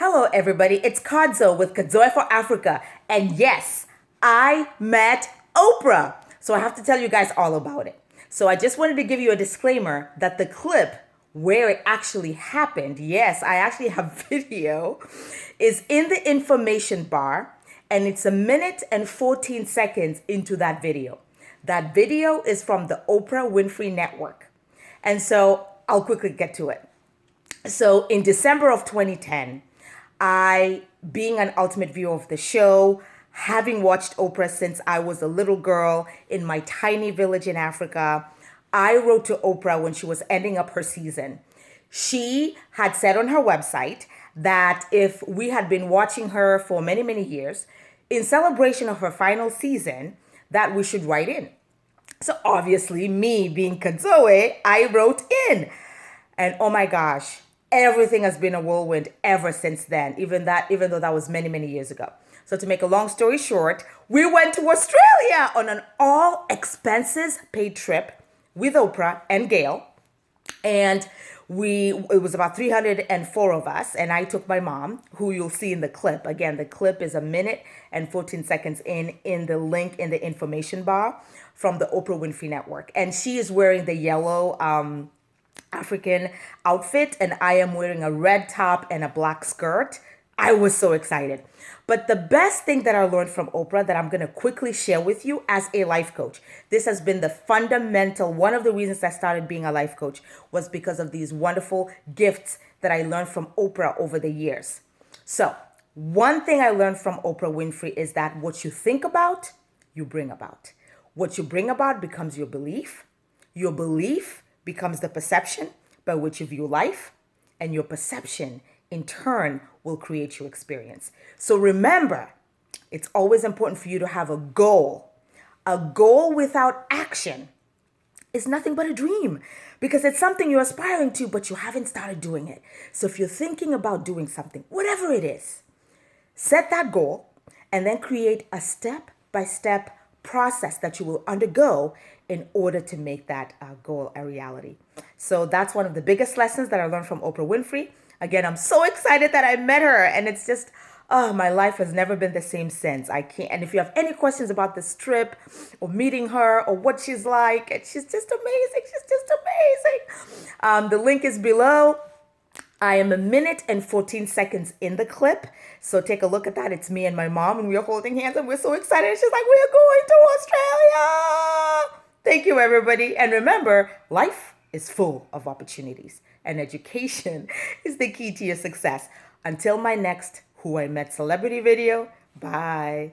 Hello, everybody. It's Kadzo with Kadzo for Africa. And yes, I met Oprah. So I have to tell you guys all about it. So I just wanted to give you a disclaimer that the clip where it actually happened, yes, I actually have video, is in the information bar. And it's 1 minute and 14 seconds into that video. That video is from the Oprah Winfrey Network. And so I'll quickly get to it. So in December of 2010, I, being an ultimate viewer of the show, having watched Oprah since I was a little girl in my tiny village in Africa, I wrote to Oprah when she was ending up her season. She had said on her website that if we had been watching her for many, many years, in celebration of her final season, that we should write in. So obviously, me being Kazoe, I wrote in. And oh my gosh, everything has been a whirlwind ever since then, even though that was many, many years ago. So to make a long story short, we went to Australia on an all expenses paid trip with Oprah and Gail. And it was about 304 of us, and I took my mom, who you'll see in the clip. Again, the clip is 1 minute and 14 seconds in the link in the information bar from the Oprah Winfrey Network. And she is wearing the yellow African outfit, and I am wearing a red top and a black skirt. I was so excited. But the best thing that I learned from Oprah that I'm going to quickly share with you as a life coach, this has been the fundamental, one of the reasons I started being a life coach was because of these wonderful gifts that I learned from Oprah over the years. So one thing I learned from Oprah Winfrey is that what you think about, you bring about. What you bring about becomes your belief. Your belief becomes the perception by which you view life, and your perception in turn will create your experience. So remember, it's always important for you to have a goal. A goal without action is nothing but a dream because it's something you're aspiring to, but you haven't started doing it. So if you're thinking about doing something, whatever it is, set that goal and then create a step-by-step process that you will undergo in order to make that goal a reality. So that's one of the biggest lessons that I learned from Oprah Winfrey. Again, I'm so excited that I met her, and it's just, oh, my life has never been the same since. I can't. And if you have any questions about this trip or meeting her or what she's like, she's just amazing. She's just amazing. The link is below. I am 1 minute and 14 seconds in the clip. So take a look at that. It's me and my mom, and we're holding hands, and we're so excited. She's like, we're going to Australia. Thank you, everybody. And remember, life is full of opportunities, and education is the key to your success. Until my next Who I Met Celebrity video, bye.